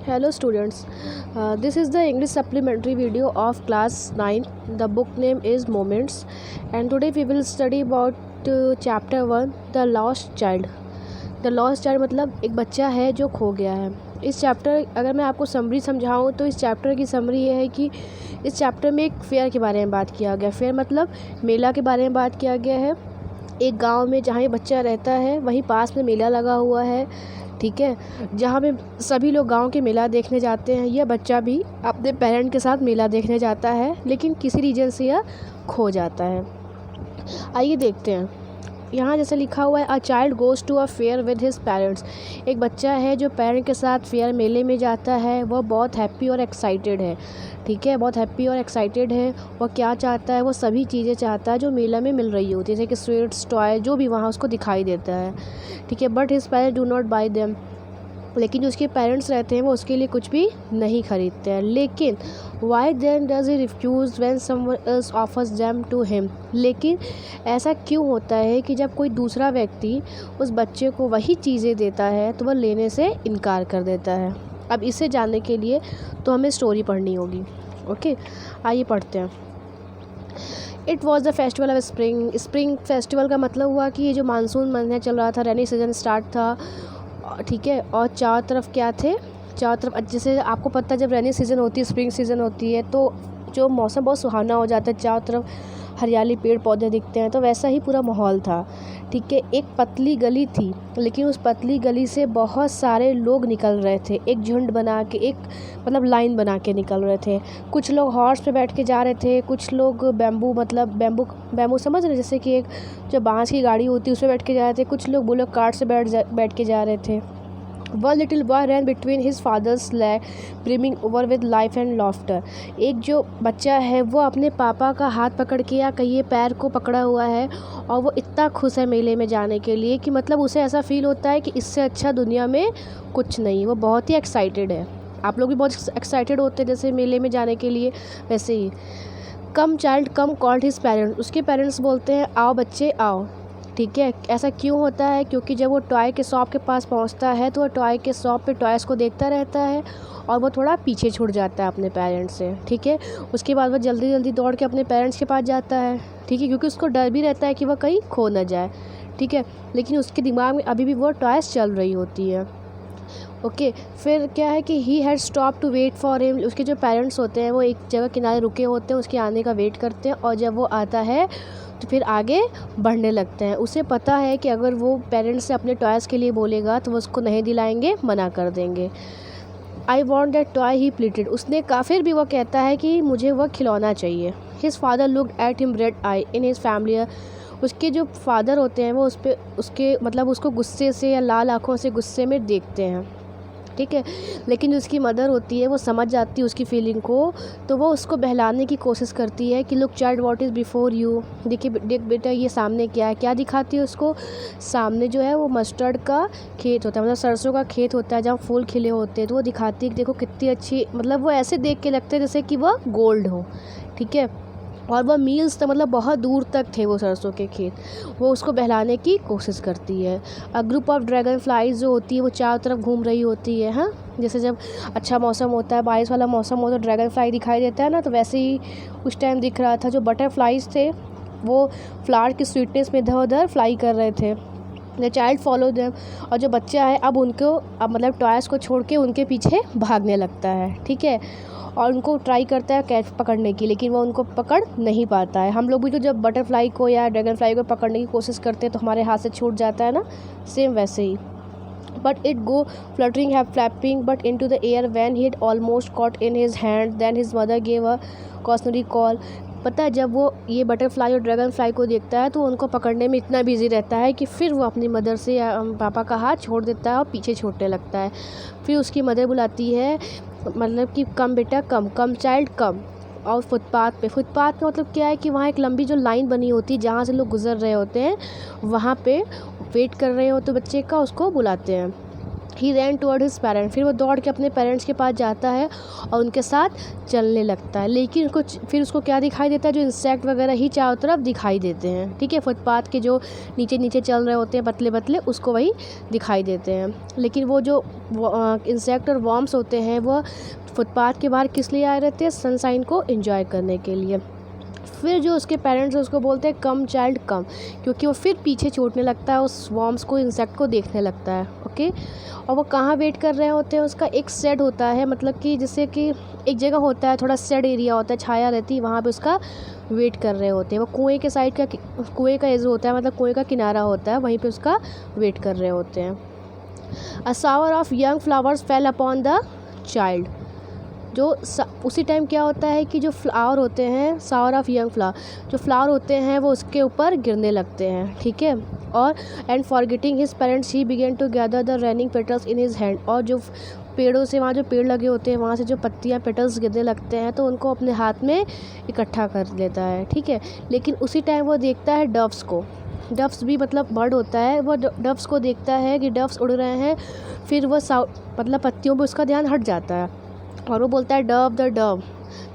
Hello students, this is the English supplementary video of class 9. The book name is Moments and today we will study about chapter 1 The Lost Child. The Lost Child मतलब एक बच्चा है जो खो गया है. इस chapter अगर मैं आपको समरी समझाऊँ तो इस चैप्टर की समरी ये है कि इस चैप्टर में एक फेयर के बारे में बात किया गया. फेयर मतलब मेला के बारे में बात किया गया है. एक गांव में जहाँ ये बच्चा रहता है वहीं पास में मेला लगा हुआ है. ठीक है, जहाँ पे सभी लोग गांव के मेला देखने जाते हैं. यह बच्चा भी अपने पेरेंट के साथ मेला देखने जाता है, लेकिन किसी रीज़न से यह खो जाता है. आइए देखते हैं. यहाँ जैसे लिखा हुआ है, a child goes to a fair with his parents. एक बच्चा है जो पेरेंट के साथ फेयर मेले में जाता है. वह बहुत हैप्पी और एक्साइटेड है. ठीक है, बहुत हैप्पी और एक्साइटेड है. वह क्या चाहता है, वो सभी चीज़ें चाहता है जो मेला में मिल रही होती है, जैसे कि स्वीट्स, टॉय, जो भी वहाँ उसको दिखाई देता है. ठीक है, but his parents do not bye them. लेकिन जो उसके पेरेंट्स रहते हैं वो उसके लिए कुछ भी नहीं खरीदते हैं. लेकिन why then does he refuse when someone else offers them to him. लेकिन ऐसा क्यों होता है कि जब कोई दूसरा व्यक्ति उस बच्चे को वही चीज़ें देता है तो वह लेने से इनकार कर देता है. अब इसे जानने के लिए तो हमें स्टोरी पढ़नी होगी. ओके, आइए पढ़ते हैं. It was the festival of spring. Spring festival का मतलब हुआ कि ये जो मानसून महीना चल रहा था, रेनी सीजन स्टार्ट था. ठीक है, और चारों तरफ क्या थे, चारों तरफ जैसे आपको पता है जब रेनी सीज़न होती है, स्प्रिंग सीज़न होती है, तो जो मौसम बहुत सुहाना हो जाता है. चारों तरफ हरियाली, पेड़ पौधे दिखते हैं. तो वैसा ही पूरा माहौल था. ठीक है, एक पतली गली थी, लेकिन उस पतली गली से बहुत सारे लोग निकल रहे थे. एक झुंड बना के, एक मतलब लाइन बना के निकल रहे थे. कुछ लोग हॉर्स पे बैठ के जा रहे थे, कुछ लोग बैम्बू समझ रहे, जैसे कि एक जो बांस की गाड़ी होती है उसमें बैठ के जा रहे थे. कुछ लोग बुलेट कार्ट से बैठ के जा रहे थे. One little boy ran between his father's leg, brimming over with life and laughter. एक जो बच्चा है वो अपने पापा का हाथ पकड़ के या कहिए पैर को पकड़ा हुआ है, और वो इतना खुश है मेले में जाने के लिए कि मतलब उसे ऐसा फील होता है कि इससे अच्छा दुनिया में कुछ नहीं. वो बहुत ही एक्साइटेड है. आप लोग भी बहुत एक्साइटेड होते हैं जैसे मेले में जाने के लिए, वैसे ही. कम चाइल्ड कम कॉल्ड हिज पेरेंट्स. उसके पेरेंट्स बोलते हैं आओ बच्चे आओ. ठीक है, ऐसा क्यों होता है, क्योंकि जब वो टॉय के शॉप के पास पहुंचता है तो वो टॉय के शॉप पे टॉयज़ को देखता रहता है और वो थोड़ा पीछे छूट जाता है अपने पेरेंट्स से. ठीक है, उसके बाद वो जल्दी जल्दी दौड़ के अपने पेरेंट्स के पास जाता है. ठीक है, क्योंकि उसको डर भी रहता है कि वह कहीं खो ना जाए. ठीक है, लेकिन उसके दिमाग में अभी भी वो टॉयज़ चल रही होती है. ओके, फिर क्या है कि he had stop to wait for him. उसके जो पेरेंट्स होते हैं वो एक जगह किनारे रुके होते हैं, उसके आने का वेट करते हैं, और जब वो आता है तो फिर आगे बढ़ने लगते हैं. उसे पता है कि अगर वो पेरेंट्स से अपने टॉयज़ के लिए बोलेगा तो वो उसको नहीं दिलाएंगे, मना कर देंगे. I want that toy he pleated. उसने फिर भी वो कहता है कि मुझे वह खिलौना चाहिए. His father looked at him red I in his family. उसके जो फादर होते हैं वो उसके मतलब उसको गुस्से से या लाल आँखों से गुस्से में देखते हैं. ठीक है, लेकिन जो उसकी मदर होती है वो समझ जाती है उसकी फीलिंग को, तो वो उसको बहलाने की कोशिश करती है कि look child what is before you. देखिए देख बेटा, ये सामने क्या है. क्या दिखाती है उसको, सामने जो है वो मस्टर्ड का खेत होता है, मतलब सरसों का खेत होता है जहाँ फूल खिले होते हैं. तो वो दिखाती है कि देखो कितनी अच्छी, मतलब वो ऐसे देख के लगता है जैसे कि वह गोल्ड हो. ठीक है, और वह मील्स तक, मतलब बहुत दूर तक थे वो सरसों के खेत. वो उसको बहलाने की कोशिश करती है. A group of dragon flies जो होती है वो चारों तरफ घूम रही होती है. हाँ, जैसे जब अच्छा मौसम होता है, बारिश वाला मौसम हो तो ड्रैगन फ्लाई दिखाई देता है ना, तो वैसे ही उस टाइम दिख रहा था. जो बटरफ्लाइज थे वो फ्लावर की स्वीटनेस में इधर उधर फ्लाई कर रहे थे. The child follow them. और जो बच्चा है अब मतलब टॉयज़ को छोड़ के उनके पीछे भागने लगता है. ठीक है, और उनको ट्राई करता है कैच पकड़ने की, लेकिन वो उनको पकड़ नहीं पाता है. हम लोग भी तो जब बटरफ्लाई को या ड्रैगन फ्लाई को पकड़ने की कोशिश करते हैं तो हमारे हाथ से छूट जाता है ना, सेम वैसे ही. But it go fluttering have flapping but into the air when he had almost caught in his hand then his mother gave a cautionary call. पता है, जब वो ये बटरफ्लाई और ड्रैगन फ्लाई को देखता है तो उनको पकड़ने में इतना बिजी रहता है कि फिर वो अपनी मदर से या पापा का हाथ छोड़ देता है और पीछे छूटने लगता है. फिर उसकी मदर बुलाती है, मतलब कि कम बेटा कम, कम चाइल्ड कम. और फुटपाथ का मतलब क्या है कि वहाँ एक लंबी जो लाइन बनी होती है जहाँ से लोग गुजर रहे होते हैं, वहाँ पे वेट कर रहे होते बच्चे का, उसको बुलाते हैं. ही रैन टुवर्ड हिज पेरेंट्स, फिर वो दौड़ के अपने पेरेंट्स के पास जाता है और उनके साथ चलने लगता है। लेकिन फिर उसको क्या दिखाई देता है, जो इंसेक्ट वगैरह ही चारों तरफ दिखाई देते हैं। ठीक है, फुटपाथ के जो नीचे नीचे चल रहे होते हैं पतले पतले, उसको वही दिखाई देते हैं। लेकिन वो जो इंसेक्ट और वॉर्म्स होते हैं वो फुटपाथ के बाहर किस लिए आए रहते हैं, सनशाइन को एंजॉय करने के लिए। फिर जो उसके पेरेंट्स उसको बोलते हैं कम चाइल्ड कम, क्योंकि वो फिर पीछे छूटने लगता है, उस वॉर्म्स को, इंसेक्ट को देखने लगता है। ओके, और वो कहाँ वेट कर रहे होते हैं, उसका एक शेड होता है, मतलब कि जैसे कि एक जगह होता है, थोड़ा शेड एरिया होता है, छाया रहती है, वहाँ पे उसका वेट कर रहे होते हैं। वो कुएं के साइड का, कुएं का एज होता है, मतलब कुएं का किनारा होता है, वहीं पे उसका वेट कर रहे होते हैं। A shower of young flowers fail upon the child, जो उसी टाइम क्या होता है कि जो फ्लावर होते हैं, शावर ऑफ यंग फ्लावर, जो फ्लावर होते हैं वो उसके ऊपर गिरने लगते हैं। ठीक है, और and forgetting his parents he begin to gather the raining petals in his hand, और जो पेड़ों से, वहाँ जो पेड़ लगे होते हैं वहाँ से जो पत्तियाँ पेटल्स गिरने लगते हैं तो उनको अपने हाथ में इकट्ठा कर लेता है। ठीक है, लेकिन उसी टाइम वो देखता है डव्स को, डव्स भी मतलब बर्ड होता है, वो डव्स को देखता है कि डव्स उड़ रहे हैं। फिर वो मतलब पत्तियों पर उसका ध्यान हट जाता है और वो बोलता है Dove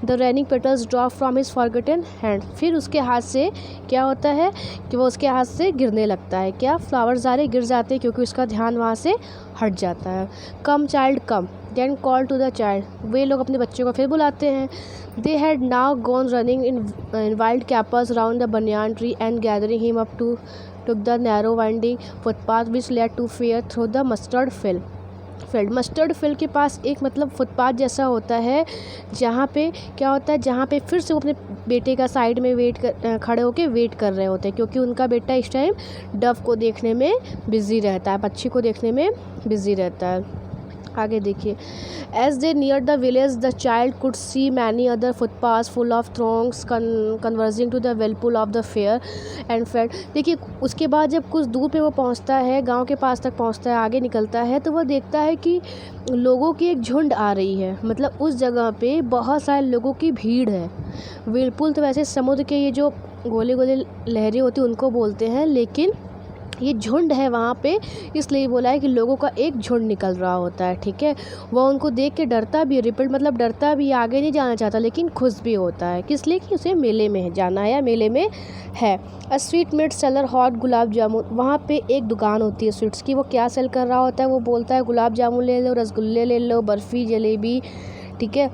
the raining petals drop from his forgotten hand, फिर उसके हाथ से क्या होता है कि वो उसके हाथ से गिरने लगता है, क्या फ्लावर सारे गिर जाते हैं क्योंकि उसका ध्यान वहाँ से हट जाता है। Come child come, then call to the child, वे लोग अपने बच्चे को फिर बुलाते हैं। They had now gone running in wild capers round the banyan tree and gathering him up to the narrow winding footpath which led to fair through the mustard mustard field के पास एक मतलब फुटपाथ जैसा होता है, जहाँ पे क्या होता है, जहाँ पे फिर से वो अपने बेटे का साइड में खड़े होकर वेट कर रहे होते हैं, क्योंकि उनका बेटा इस टाइम डव को देखने में बिज़ी रहता है, पक्षी को देखने में बिज़ी रहता है। आगे देखिए, as they near the village the child could see many other footpaths full of throngs converging to the whirlpool of the fair and fed. देखिए, उसके बाद जब कुछ दूर पे वो पहुंचता है, गांव के पास तक पहुंचता है, आगे निकलता है, तो वो देखता है कि लोगों की एक झुंड आ रही है, मतलब उस जगह पे बहुत सारे लोगों की भीड़ है। वेलपुल तो वैसे समुद्र के ये जो गोले गोले लहरें होती हैं उनको बोलते हैं, लेकिन ये झुंड है वहाँ पे, इसलिए बोला है कि लोगों का एक झुंड निकल रहा होता है। ठीक है, वह उनको देख के डरता भी, रिपीट मतलब डरता भी, आगे नहीं जाना चाहता, लेकिन खुश भी होता है, किस लिए कि उसे मेले में जाना है या मेले में है। A sweet meat seller hot gulab jamun, वहाँ पे एक दुकान होती है स्वीट्स की, वो क्या सेल कर रहा होता है, वो बोलता है गुलाब जामुन ले लो, रसगुल्ले ले लो, बर्फ़ी, जलेबी। ठीक है,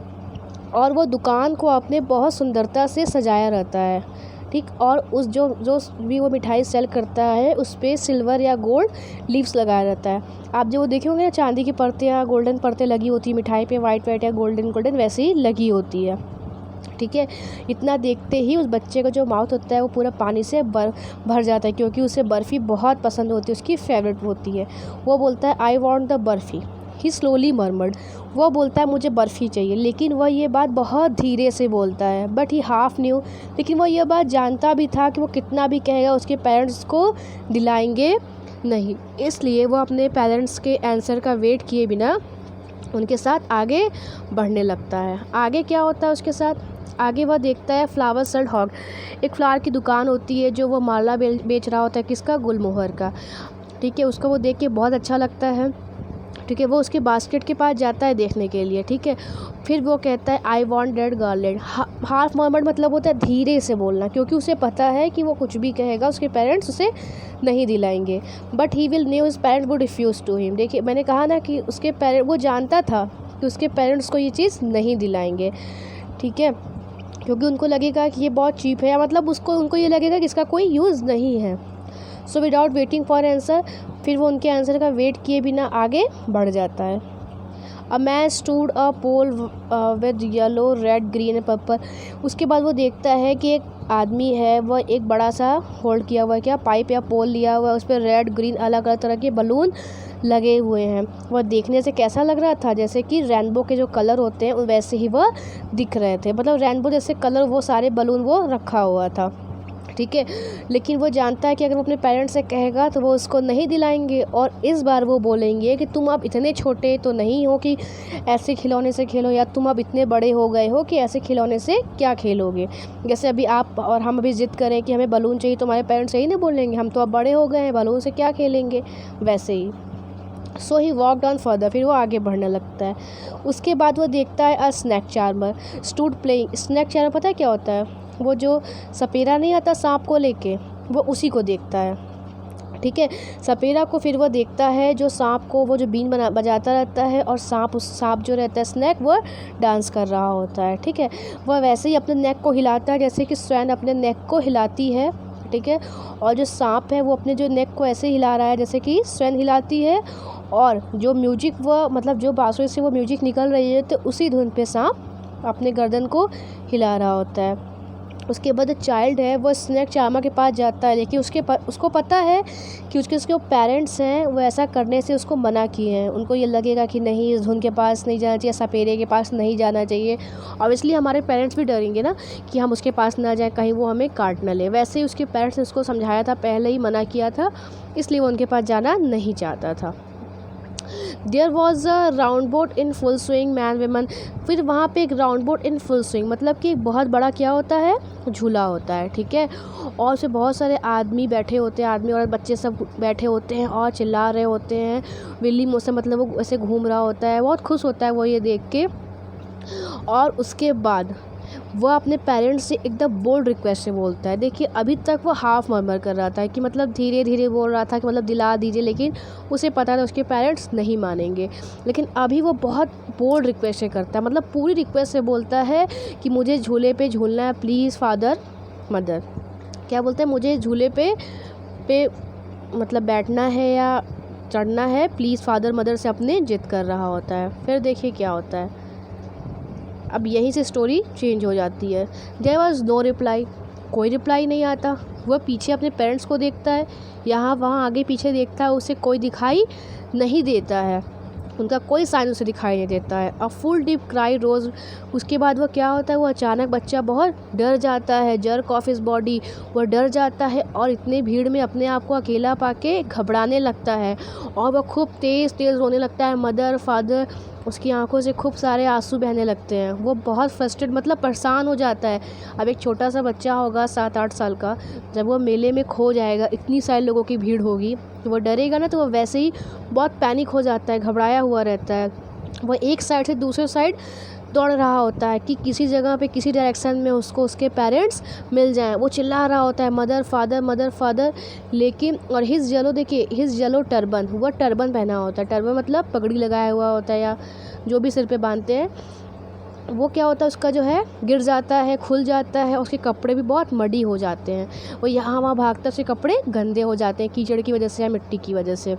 और वो दुकान को आपने बहुत सुंदरता से सजाया रहता है। ठीक, और उस जो भी वो मिठाई सेल करता है उस पर सिल्वर या गोल्ड लीव्स लगाया रहता है। आप जो वो देखे होंगे ना, चांदी की परतें या गोल्डन परतें लगी होती है मिठाई पे, वाइट वाइट या गोल्डन वैसे ही लगी होती है। ठीक है, इतना देखते ही उस बच्चे का जो माउथ होता है वो पूरा पानी से भर जाता है, क्योंकि उसे बर्फ़ी बहुत पसंद होती है, उसकी फेवरेट होती है। वो बोलता है I want the barfi, he slowly murmured, वो बोलता है मुझे बर्फ़ी चाहिए, लेकिन वह ये बात बहुत धीरे से बोलता है। बट ही हाफ न्यू, लेकिन वो ये बात जानता भी था कि वो कितना भी कहेगा उसके पेरेंट्स को दिलाएंगे नहीं, इसलिए वो अपने पेरेंट्स के आंसर का वेट किए बिना उनके साथ आगे बढ़ने लगता है। आगे क्या होता है उसके साथ, आगे वह देखता है फ्लावर सेल्ड हॉग, एक फ्लावर की दुकान होती है जो वो माला बेच रहा होता है, किसका, गुलमोहर का। ठीक है, उसको वो देख के बहुत अच्छा लगता है। ठीक है, वो उसके बास्केट के पास जाता है देखने के लिए। ठीक है, फिर वो कहता है I want dead garland, half murmured मतलब होता है धीरे से बोलना, क्योंकि उसे पता है कि वो कुछ भी कहेगा उसके पेरेंट्स उसे नहीं दिलाएंगे। But he will knew his parents would refuse to him, देखिए मैंने कहा ना कि उसके पेरेंट्स, वो जानता था कि उसके पेरेंट्स को ये चीज़ नहीं दिलाएंगे। ठीक है, क्योंकि उनको लगेगा कि ये बहुत चीप है, या मतलब उनको ये लगेगा कि इसका कोई यूज़ नहीं है। So without waiting for answer, फिर वो उनके आंसर का वेट किए बिना आगे बढ़ जाता है। A man stood a pole with yellow red green and purple, उसके बाद वो देखता है कि एक आदमी है, वह एक बड़ा सा होल्ड किया हुआ है, क्या पाइप या पोल लिया हुआ है, उस पर रेड ग्रीन अलग अलग तरह के बलून लगे हुए हैं। वह देखने से कैसा लग रहा था, जैसे कि रेनबो के जो कलर होते हैं वैसे ही वह दिख रहे थे, मतलब रेनबो जैसे कलर, वो सारे बलून वो रखा हुआ था। ठीक है, लेकिन वो जानता है कि अगर वो अपने पेरेंट्स से कहेगा तो वो उसको नहीं दिलाएंगे, और इस बार वो बोलेंगे कि तुम अब इतने छोटे तो नहीं हो कि ऐसे खिलौने से खेलो, या तुम अब इतने बड़े हो गए हो कि ऐसे खिलौने से क्या खेलोगे। जैसे अभी आप और हम अभी ज़िद करें कि हमें बलून चाहिए, तो हमारे पेरेंट्स यही नहीं बोलेंगे हम तो अब बड़े हो गए हैं, बलून से क्या खेलेंगे, वैसे ही। सो ही वॉक ऑन फर्दर, फिर वो आगे बढ़ने लगता है। उसके बाद वो देखता है a snake charmer stood playing. Snake charmer पता है क्या होता है? वो जो सपेरा नहीं आता सांप को लेके, वो उसी को देखता है, ठीक है। सपेरा को फिर वो देखता है जो सांप को वो जो बीन बजाता रहता है, और सांप जो रहता है स्नैक, वो डांस कर रहा होता है, ठीक है। वह वैसे ही अपने नेक को हिलाता है जैसे कि स्वैन अपने नेक को हिलाती है, ठीक है। और जो सांप है वो अपने जो नेक को ऐसे हिला रहा है जैसे कि स्वैन हिलाती है, और जो म्यूजिक वो मतलब जो बांसुरी से वो म्यूजिक निकल रही है, तो उसी धुन पे सांप अपने गर्दन को हिला रहा होता है। उसके बाद चाइल्ड है वो स्नैक चार्मर के पास जाता है, लेकिन उसको पता है कि उसके पेरेंट्स हैं वो ऐसा करने से उसको मना किए हैं। उनको ये लगेगा कि नहीं, इस धुन के पास नहीं जाना चाहिए, सपेरे के पास नहीं जाना चाहिए। ऑब्वियसली हमारे पेरेंट्स भी डरेंगे ना कि हम उसके पास ना जाएं, कहीं वो हमें काट ना ले। वैसे ही उसके पेरेंट्स ने उसको समझाया था, पहले ही मना किया था, इसलिए वो उनके पास जाना नहीं चाहता था। There was a round boat in full swing man women. फिर वहाँ पे एक round boat in full swing मतलब कि एक बहुत बड़ा क्या होता है, झूला होता है, ठीक है। और उसमें बहुत सारे आदमी बैठे होते हैं, आदमी और बच्चे सब बैठे होते हैं और चिल्ला रहे होते हैं। विल्ली मौसम मतलब वो ऐसे घूम रहा होता है, बहुत खुश होता है वो ये देख के। और उसके बाद वह अपने पेरेंट्स से एकदम बोल्ड रिक्वेस्ट से बोलता है। देखिए अभी तक वो हाफ मर्मर कर रहा था कि मतलब धीरे धीरे बोल रहा था कि मतलब दिला दीजिए, लेकिन उसे पता था उसके पेरेंट्स नहीं मानेंगे। लेकिन अभी वो बहुत बोल्ड रिक्वेस्ट से करता है, मतलब पूरी रिक्वेस्ट से बोलता है कि मुझे झूले पे झूलना है, प्लीज़ फादर मदर। क्या बोलते हैं, मुझे झूले पे मतलब बैठना है या चढ़ना है, प्लीज़ फादर मदर से अपने जिद कर रहा होता है। फिर देखिए क्या होता है, अब यहीं से स्टोरी चेंज हो जाती है। देयर वॉज नो रिप्लाई, कोई रिप्लाई नहीं आता। वह पीछे अपने पेरेंट्स को देखता है, यहाँ वहाँ आगे पीछे देखता है, उसे कोई दिखाई नहीं देता है, उनका कोई साइन उसे दिखाई नहीं देता है। अ फुल डीप क्राई रोज। उसके बाद वो क्या होता है, वो अचानक बच्चा बहुत डर जाता है, जर्क ऑफ हिज बॉडी, वह डर जाता है और इतने भीड़ में अपने आप को अकेला पाके घबराने लगता है, और वह खूब तेज़ तेज़ रोने लगता है। मदर फादर, उसकी आंखों से खूब सारे आंसू बहने लगते हैं। वो बहुत फ्रस्ट्रेट मतलब परेशान हो जाता है। अब एक छोटा सा बच्चा होगा 7-8 साल का, जब वो मेले में खो जाएगा, इतनी सारे लोगों की भीड़ होगी, तो वो डरेगा ना, तो वो वैसे ही बहुत पैनिक हो जाता है, घबराया हुआ रहता है। वो एक साइड से दूसरे साइड दौड़ रहा होता है कि किसी जगह पे किसी डायरेक्शन में उसको उसके पेरेंट्स मिल जाएं। वो चिल्ला रहा होता है मदर फादर, लेकिन और हिज येलो, देखिए हिज येलो टर्बन, वह टर्बन पहना होता है। टर्बन मतलब पगड़ी लगाया हुआ होता है या जो भी सिर पे बांधते हैं। वो क्या होता है, उसका जो है गिर जाता है, खुल जाता है, उसके कपड़े भी बहुत मडी हो जाते हैं। वो यहाँ वहाँ भागता, उसके कपड़े गंदे हो जाते हैं कीचड़ की वजह से या मिट्टी की वजह से।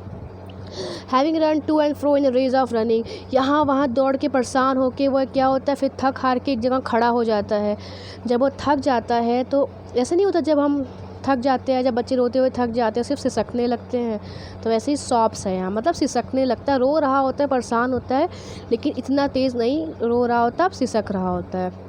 Having run to and fro in rage of running, यहाँ वहाँ दौड़ के परेशान होके वह क्या होता है, फिर थक हार के एक जगह खड़ा हो जाता है। जब वो थक जाता है, तो ऐसा नहीं होता जब हम थक जाते हैं, जब बच्चे रोते हुए थक जाते हैं सिर्फ सिसकने लगते हैं, तो वैसे ही सॉप्स है यहाँ, मतलब सिसकने लगता है, रो रहा होता है, परेशान होता है, लेकिन इतना तेज़ नहीं रो रहा होता, अब सिसक रहा होता है।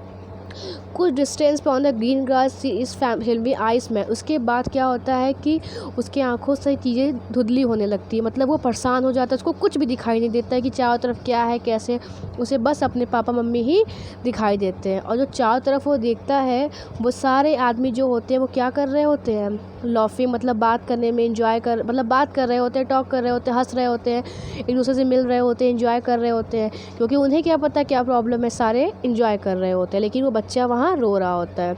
कुछ डिस्टेंस पे ऑन द ग्रीन ग्रास इस फिल्मी आइस में। उसके बाद क्या होता है कि उसकी आंखों से चीज़ें धुंधली होने लगती है, मतलब वो परेशान हो जाता है, उसको कुछ भी दिखाई नहीं देता है कि चारों तरफ क्या है कैसे, उसे बस अपने पापा मम्मी ही दिखाई देते हैं। और जो चारों तरफ वो देखता है, वो सारे आदमी जो होते हैं वो क्या कर रहे होते हैं, लॉफिंग मतलब बात करने में मतलब बात कर रहे होते हैं, टॉक कर रहे होते हैं, हंस रहे होते हैं, एक दूसरे से मिल रहे होते हैं, एंजॉय कर रहे होते हैं, क्योंकि उन्हें क्या पता क्या प्रॉब्लम है, सारे एंजॉय कर रहे होते हैं, लेकिन वो बच्चा वहाँ रो रहा होता है,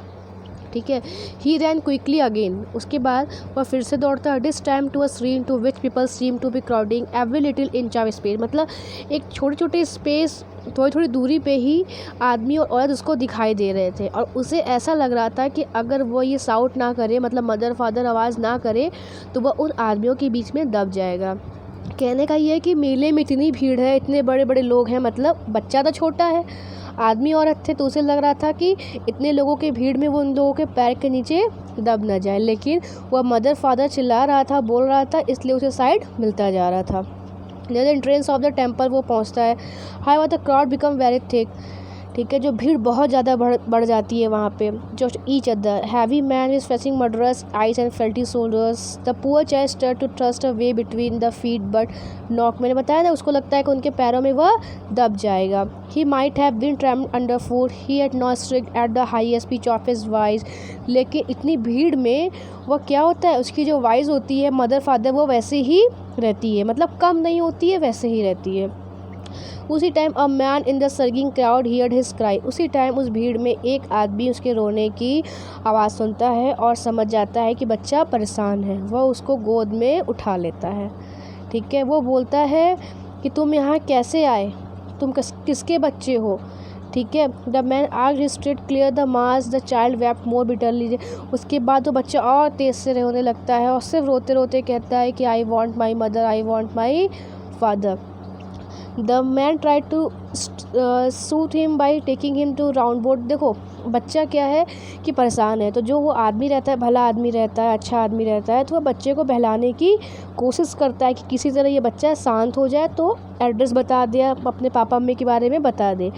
ठीक है। ही रैन क्विकली अगेन, उसके बाद वह फिर से दौड़ता है। This time to a stream to which people seem to be crowding every little inch of space, मतलब एक छोटे छोटे स्पेस, थोड़ी थोड़ी दूरी पे ही आदमी और औरत उसको दिखाई दे रहे थे, और उसे ऐसा लग रहा था कि अगर वो ये साउट ना करे, मतलब मदर फादर आवाज़ ना करे, तो वह उन आदमियों के बीच में दब जाएगा। कहने का ये है कि मेले में इतनी भीड़ है, इतने बड़े बड़े लोग हैं, मतलब बच्चा तो छोटा है, आदमी औरत थे, तो उसे लग रहा था कि इतने लोगों के भीड़ में वो उन लोगों के पैर के नीचे दब ना जाए, लेकिन वह मदर फादर चिल्ला रहा था, बोल रहा था, इसलिए उसे साइड मिलता जा रहा था। Near the entrance of the temple वो पहुंचता है। How the crowd become very thick, ठीक है, जो भीड़ बहुत ज़्यादा बढ़ जाती है वहाँ पे। जो each other heavy man is facing murderous eyes and hefty shoulders the poor child start to trust a way between the feet but knock, मैंने बताया ना, उसको लगता है कि उनके पैरों में वह दब जाएगा। He might have been tramped under foot, he had not strict at the highest pitch of his voice, लेकिन इतनी भीड़ में वह क्या होता है, उसकी जो वॉइस होती है मदर फादर वो वैसे ही रहती है, मतलब कम नहीं होती है, वैसे ही रहती है। उसी time a man in the surging crowd heard his cry, उसी टाइम उस भीड़ में एक आदमी उसके रोने की आवाज़ सुनता है और समझ जाता है कि बच्चा परेशान है। वह उसको गोद में उठा लेता है। ठीक है, वो बोलता है कि तुम यहाँ कैसे आए, तुम किसके बच्चे हो। ठीक है, द मैन आग straight clear the mass the child wept more bitterly, उसके बाद वो बच्चा और तेज़ से रोने लगता है और सिर्फ रोते रोते कहता है कि I want my mother, I want my father. The man try to soothe him by taking him to round boat, देखो बच्चा क्या है कि परेशान है, तो जो वो आदमी रहता है, भला आदमी रहता है, अच्छा आदमी रहता है, तो वह बच्चे को बहलाने की कोशिश करता है कि किसी तरह ये बच्चा शांत हो जाए, तो एड्रेस बता दे, अपने पापा मम्मी के बारे में बता दे।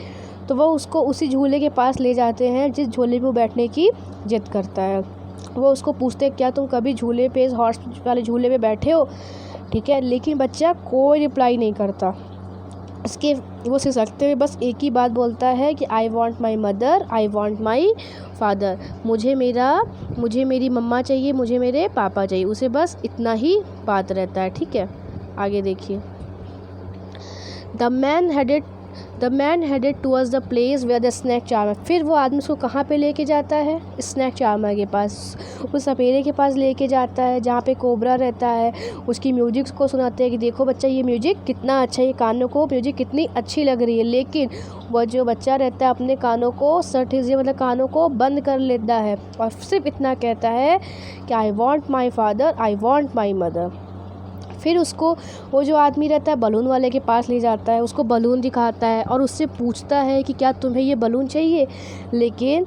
तो वह उसको उसी झूले के पास ले जाते हैं जिस झूले पे वो बैठने की जिद करता है। वो उसको पूछते हैं क्या तुम कभी झूले पे, इस हॉर्स वाले झूले पे बैठे हो। ठीक है, लेकिन बच्चा कोई रिप्लाई नहीं करता। इसके वो सिसकते हुए बस एक ही बात बोलता है कि I want my mother, I want my father, मुझे मेरी मम्मा चाहिए, मुझे मेरे पापा चाहिए, उसे बस इतना ही बात रहता है। ठीक है, आगे देखिए। The man headed towards the place where the snake charmer, फिर वो आदमी उसको कहाँ पे लेके जाता है, स्नैक चार्मर के पास, उस सपेरे के पास लेके जाता है जहाँ पे कोबरा रहता है। उसकी म्यूजिक को सुनाते हैं कि देखो बच्चा ये म्यूजिक कितना अच्छा है, ये कानों को म्यूजिक कितनी अच्छी लग रही है। लेकिन वह जो बच्चा रहता है अपने कानों को मतलब कानों को बंद कर लेता है और सिर्फ इतना कहता है कि I want my father, I want my mother. फिर उसको वो जो आदमी रहता है बलून वाले के पास ले जाता है, उसको बलून दिखाता है और उससे पूछता है कि क्या तुम्हें ये बलून चाहिए। लेकिन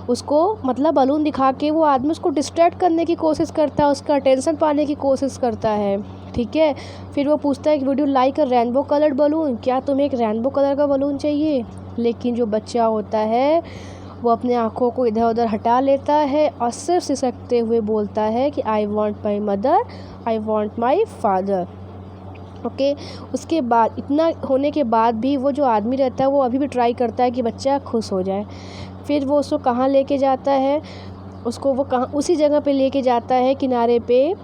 उसको मतलब बलून दिखा के वो आदमी उसको डिस्ट्रैक्ट करने की कोशिश करता है, उसका अटेंशन पाने की कोशिश करता है। ठीक है, फिर वो पूछता है कि would you like a rainbow coloured balloon, क्या तुम्हें एक रेनबो कलर का बलून चाहिए। लेकिन जो बच्चा होता है वो अपने आँखों को इधर उधर हटा लेता है और सिर्फ सिसकते हुए बोलता है कि I want my mother, I want my father. Okay, उसके बाद इतना होने के बाद भी वो जो आदमी रहता है वो अभी भी ट्राई करता है कि बच्चा खुश हो जाए। फिर वो उसको कहाँ लेके जाता है, उसको वो कहाँ उसी जगह पे लेके जाता है किनारे पे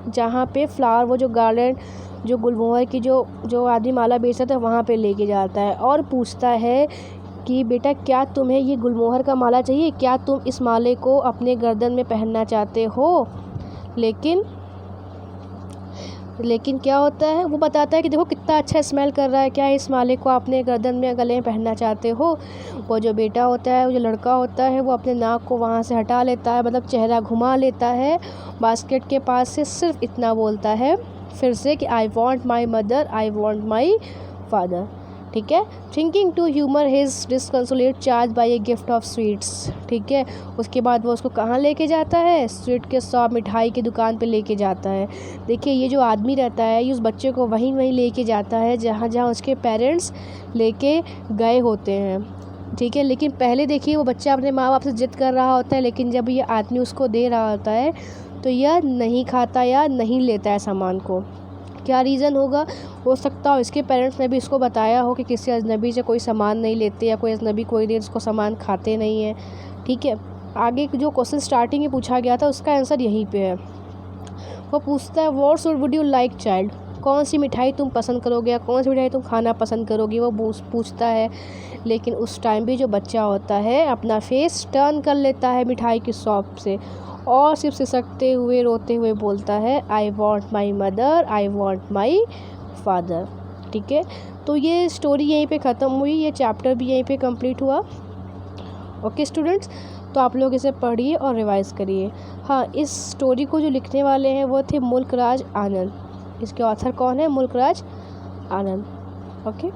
जहाँ पे फ्लावर, वो जो गार्डन, जो गुलमोहर की जो आदमी माला बेचता था वहाँ पे लेके जाता है और पूछता है कि बेटा क्या तुम्हें ये गुलमोहर का माला चाहिए, क्या तुम इस माले को अपने गर्दन में पहनना चाहते हो। लेकिन क्या होता है, वो बताता है कि देखो कितना अच्छा स्मेल कर रहा है, क्या इस माले को अपने गर्दन में गले में पहनना चाहते हो। वो जो बेटा होता है, वो जो लड़का होता है, वो अपने नाक को वहाँ से हटा लेता है, मतलब चेहरा घुमा लेता है बास्केट के पास से, सिर्फ इतना बोलता है फिर से कि I want my mother, I want my father. ठीक है, thinking to humour his disconsolate charge by a gift of sweets. ठीक है, उसके बाद वो उसको कहाँ लेके जाता है, स्वीट के शॉप, मिठाई की दुकान पे लेके जाता है। देखिए ये जो आदमी रहता है ये उस बच्चे को वहीं लेके जाता है जहाँ उसके पेरेंट्स लेके गए होते हैं। ठीक है, लेकिन पहले देखिए वो बच्चा अपने माँ बाप से जिद कर रहा होता है, लेकिन जब ये आदमी उसको दे रहा होता है तो यह नहीं खाता या नहीं लेता है सामान को। क्या रीज़न होगा, हो सकता हो इसके पेरेंट्स ने भी इसको बताया हो कि किसी अजनबी से कोई सामान नहीं लेते, या कोई अजनबी कोई देर इसको सामान खाते नहीं है। ठीक है, आगे जो क्वेश्चन स्टार्टिंग में पूछा गया था उसका आंसर यहीं पे है। वो पूछता है what would you like child, कौन सी मिठाई तुम पसंद करोगे या कौन सी मिठाई तुम खाना पसंद करोगी, वो पूछता है। लेकिन उस टाइम भी जो बच्चा होता है अपना फेस टर्न कर लेता है मिठाई की शॉप से और सिर्फ सिसकते हुए रोते हुए बोलता है आई want my mother, I want my father. ठीक है, तो ये स्टोरी यहीं पे ख़त्म हुई, ये चैप्टर भी यहीं पे कंप्लीट हुआ। ओके स्टूडेंट्स, तो आप लोग इसे पढ़िए और रिवाइज़ करिए। हाँ, इस स्टोरी को जो लिखने वाले हैं वो थे मुल्क राज आनंद। इसके ऑथर कौन है, मुल्क राज आनंद। ओके।